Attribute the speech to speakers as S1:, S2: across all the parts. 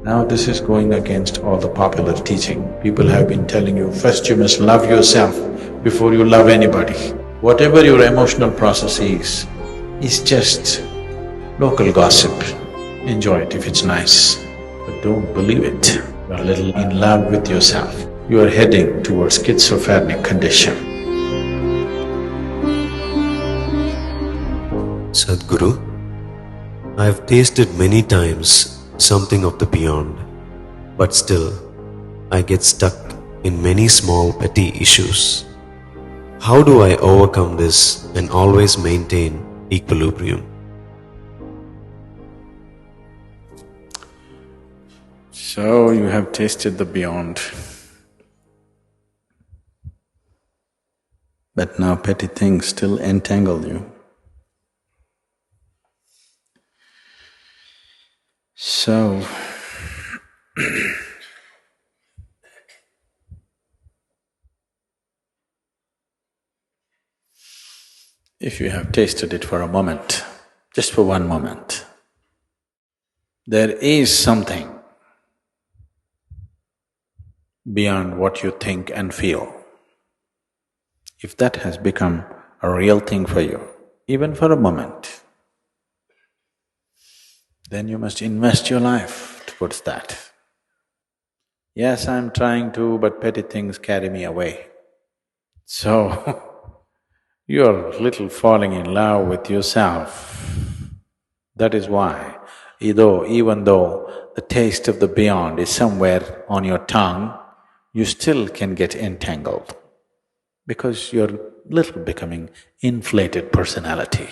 S1: Now this is going against all the popular teaching. People have been telling you, first you must love yourself before you love anybody. Whatever your emotional process is just local gossip. Enjoy it if it's nice, but don't believe it. You are a little in love with yourself. You are heading towards schizophrenic condition.
S2: Sadhguru, I have tasted many times something of the beyond, but still I get stuck in many small petty issues. How do I overcome this and always maintain equilibrium?
S1: So you have tasted the beyond, but now petty things still entangle you. So, if you have tasted it for a moment, just for one moment, there is something beyond what you think and feel. If that has become a real thing for you, even for a moment, then you must invest your life towards that. Yes, I'm trying to, but petty things carry me away. So, you're little falling in love with yourself. That is why, even though the taste of the beyond is somewhere on your tongue, you still can get entangled because you're little becoming inflated personality.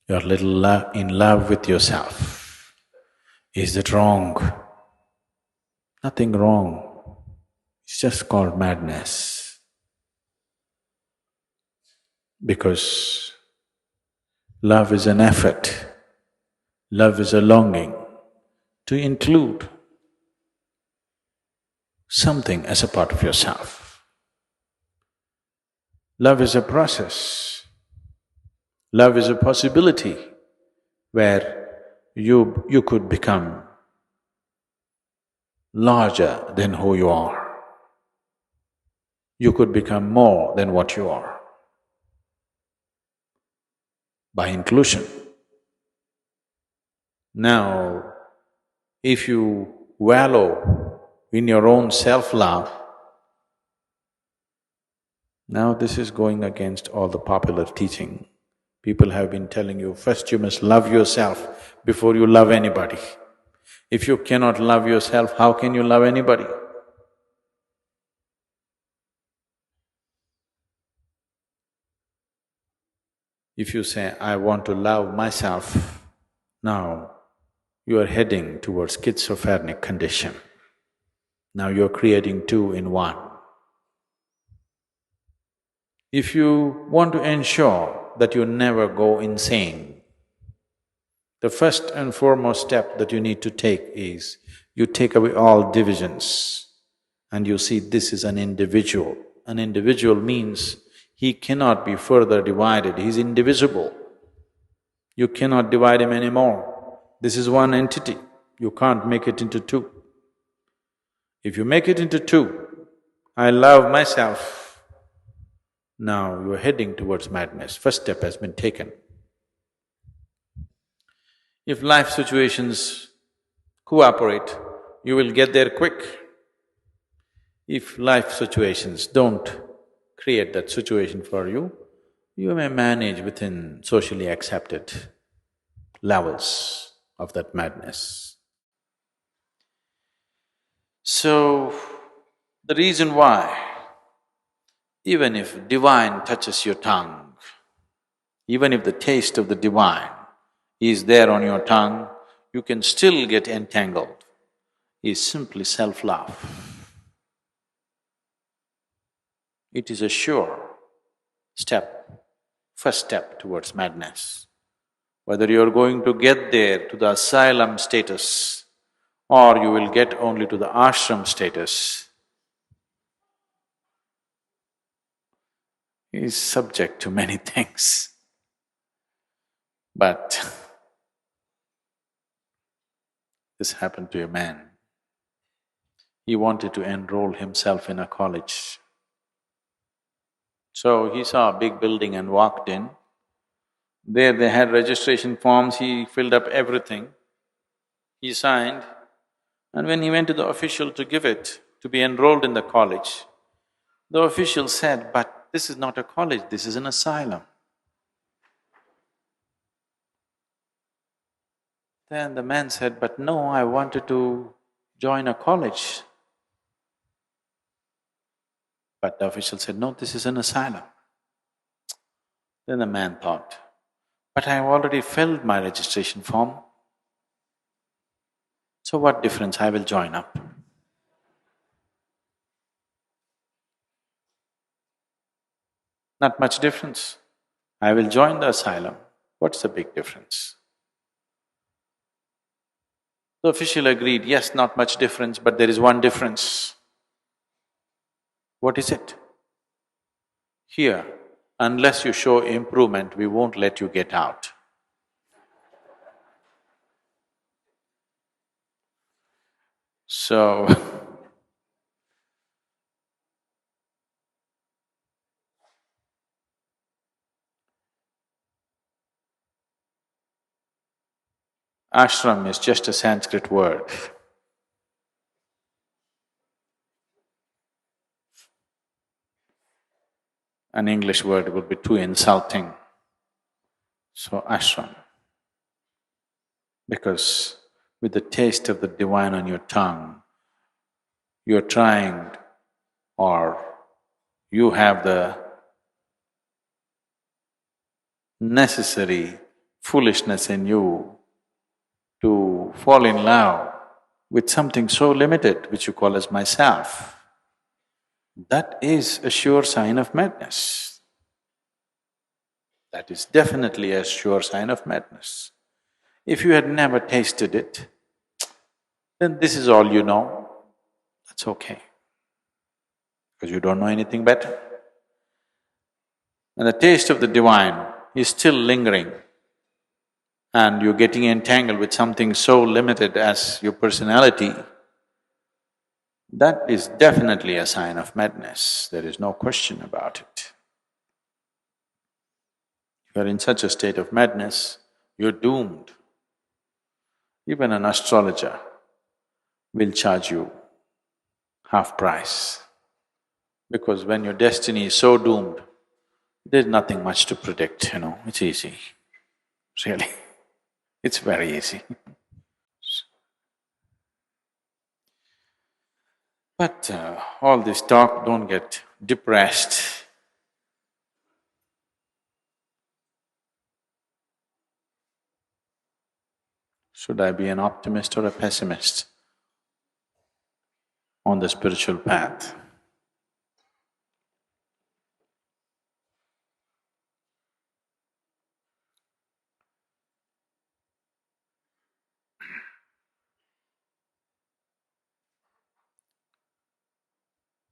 S1: You're little in love with yourself. Is that wrong? Nothing wrong. It's just called madness. Because love is an effort, love is a longing to include something as a part of yourself. Love is a process. Love is a possibility where you could become larger than who you are. You could become more than what you are by inclusion. Now, if you wallow in your own self-love, now this is going against all the popular teaching. People have been telling you, first you must love yourself before you love anybody. If you cannot love yourself, how can you love anybody? If you say, I want to love myself, now you are heading towards schizophrenic condition. Now you're creating two in one. If you want to ensure that you never go insane, the first and foremost step that you need to take is, you take away all divisions and you see this is an individual. An individual means he cannot be further divided, he's indivisible. You cannot divide him anymore. This is one entity, you can't make it into two. If you make it into two, I love myself, now you're heading towards madness. First step has been taken. If life situations cooperate, you will get there quick. If life situations don't create that situation for you, you may manage within socially accepted levels of that madness. So, the reason why, even if divine touches your tongue, even if the taste of the divine is there on your tongue, you can still get entangled, is simply self-love. It is a sure step, first step towards madness. Whether you're going to get there to the asylum status or you will get only to the ashram status is subject to many things. But This happened to a man. He wanted to enroll himself in a college. So he saw a big building and walked in. There they had registration forms, he filled up everything. He signed, and when he went to the official to give it, to be enrolled in the college, the official said, "But this is not a college, this is an asylum." Then the man said, "But no, I wanted to join a college." But the official said, "No, this is an asylum." Then the man thought, "But I have already filled my registration form, so what difference, I will join up." Not much difference. I will join the asylum. What's the big difference? The official agreed, "Yes, not much difference, but there is one difference." What is it? "Here, unless you show improvement, we won't let you get out." So, ashram is just a Sanskrit word. An English word would be too insulting. So, ashram. Because with the taste of the divine on your tongue, you're trying or you have the necessary foolishness in you to fall in love with something so limited which you call as myself. That is a sure sign of madness. That is definitely a sure sign of madness. If you had never tasted it, then this is all you know, that's okay, because you don't know anything better. And the taste of the divine is still lingering, and you're getting entangled with something so limited as your personality, that is definitely a sign of madness, there is no question about it. If you're in such a state of madness, you're doomed. Even an astrologer will charge you half price, because when your destiny is so doomed, there's nothing much to predict, it's easy, really, it's very easy. But all this talk, don't get depressed. Should I be an optimist or a pessimist on the spiritual path?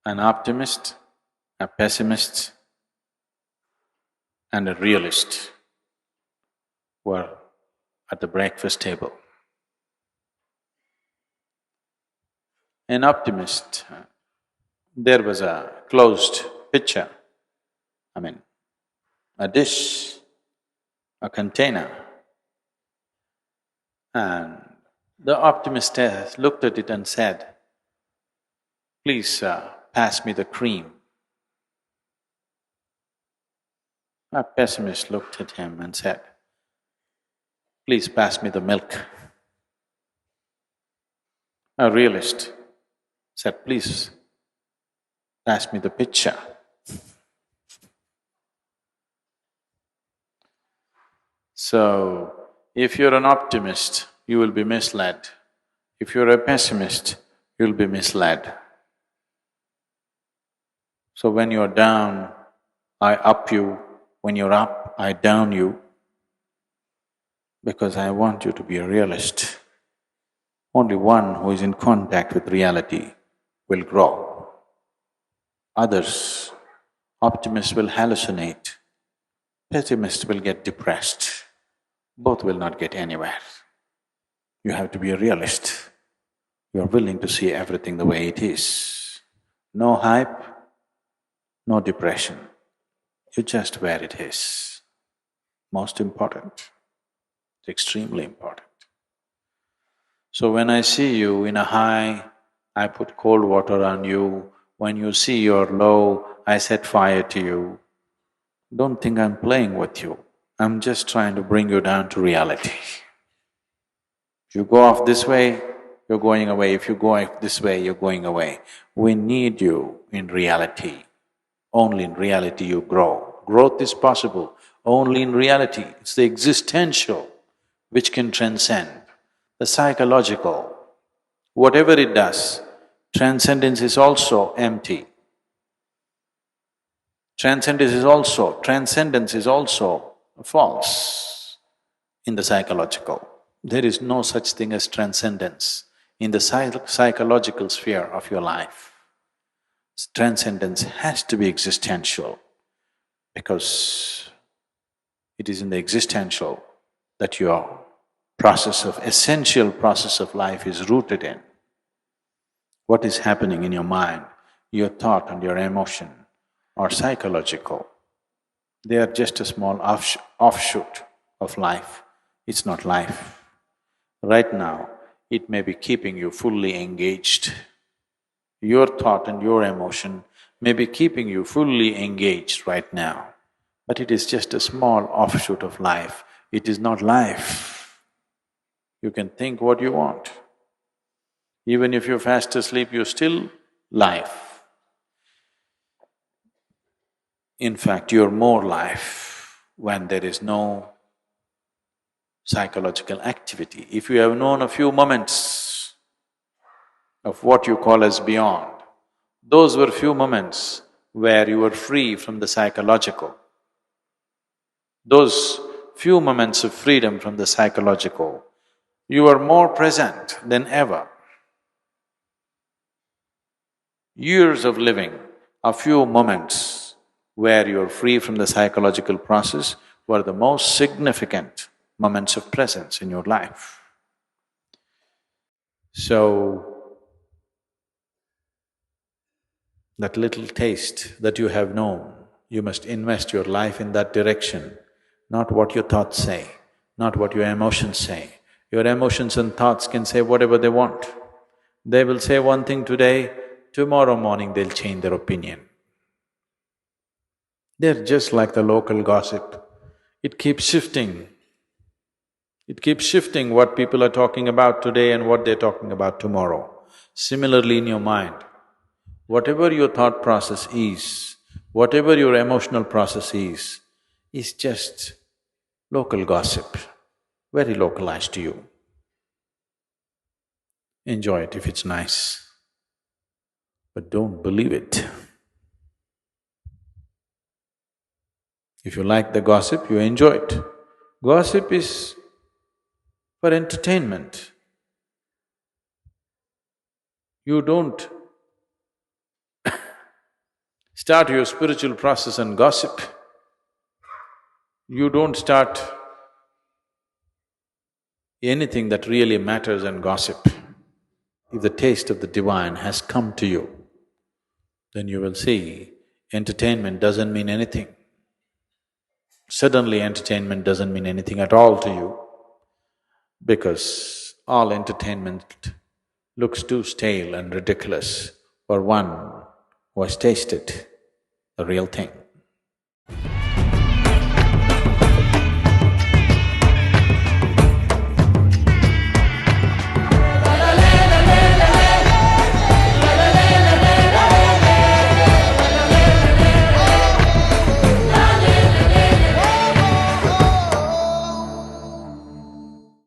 S1: An optimist, a pessimist, and a realist were at the breakfast table. An optimist, there was a closed pitcher, a dish, a container, and the optimist looked at it and said, "Please pass me the cream." A pessimist looked at him and said, "Please pass me the milk." A realist said, "Please pass me the pitcher." So, if you're an optimist, you will be misled. If you're a pessimist, you'll be misled. So when you're down, I up you. When you're up, I down you, because I want you to be a realist. Only one who is in contact with reality will grow. Others, optimists will hallucinate, pessimists will get depressed. Both will not get anywhere. You have to be a realist. You are willing to see everything the way it is. No hype, no depression. You just where it is. Most important. It's extremely important. So when I see you in a high, I put cold water on you. When you see you're low, I set fire to you. Don't think I'm playing with you. I'm just trying to bring you down to reality. If you go off this way, you're going away. If you go off this way, you're going away. We need you in reality. Only in reality you grow. Growth is possible only in reality. It's the existential which can transcend the psychological. Whatever it does, transcendence is also empty. Transcendence is also false in the psychological. There is no such thing as transcendence in the psychological sphere of your life. Transcendence has to be existential because it is in the existential that your essential process of life is rooted in. What is happening in your mind, your thought and your emotion are psychological. They are just a small offshoot of life. It's not life. Right now, it may be keeping you fully engaged. Your thought and your emotion may be keeping you fully engaged right now, but it is just a small offshoot of life. It is not life. You can think what you want. Even if you're fast asleep, you're still life. In fact, you're more life when there is no psychological activity. If you have known a few moments of what you call as beyond, those were few moments where you were free from the psychological. Those few moments of freedom from the psychological, you are more present than ever. Years of living, a few moments where you are free from the psychological process were the most significant moments of presence in your life. So, that little taste that you have known, you must invest your life in that direction, not what your thoughts say, not what your emotions say. Your emotions and thoughts can say whatever they want. They will say one thing today, tomorrow morning they'll change their opinion. They're just like the local gossip. It keeps shifting. It keeps shifting what people are talking about today and what they're talking about tomorrow. Similarly in your mind, whatever your thought process is, whatever your emotional process is just local gossip, very localized to you. Enjoy it if it's nice, but don't believe it. If you like the gossip, you enjoy it. Gossip is for entertainment. You don't start your spiritual process and gossip. You don't start anything that really matters and gossip. If the taste of the divine has come to you, then you will see entertainment doesn't mean anything. Suddenly entertainment doesn't mean anything at all to you because all entertainment looks too stale and ridiculous for one who has tasted the real thing.